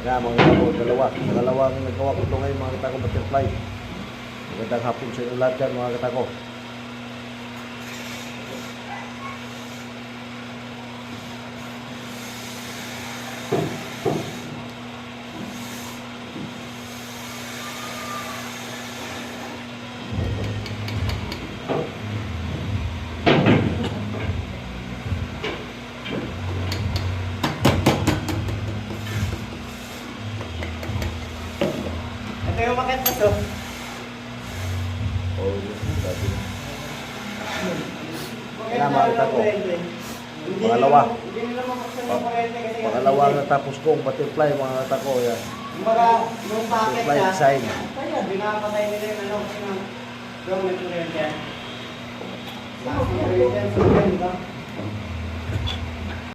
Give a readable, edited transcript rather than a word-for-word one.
Nga mga kita ko, dalawang nagawa ko ito ngayon mga kita ko butterfly. Magandang hapon sa inyo lahat dyan mga kita ko. Ito yung makit na to. Oh, dati. Nga mga kita ko. Pangalawa. Hindi nila mapaksan yung kurente kasi Pangalawa natapos ko ang butterfly mga kita ko. Yan. Yung packet Butterfly siya. design. Kaya, binapatay nila yung ano kasi nga yung may kurente yan. Yung kurente yan, di ba?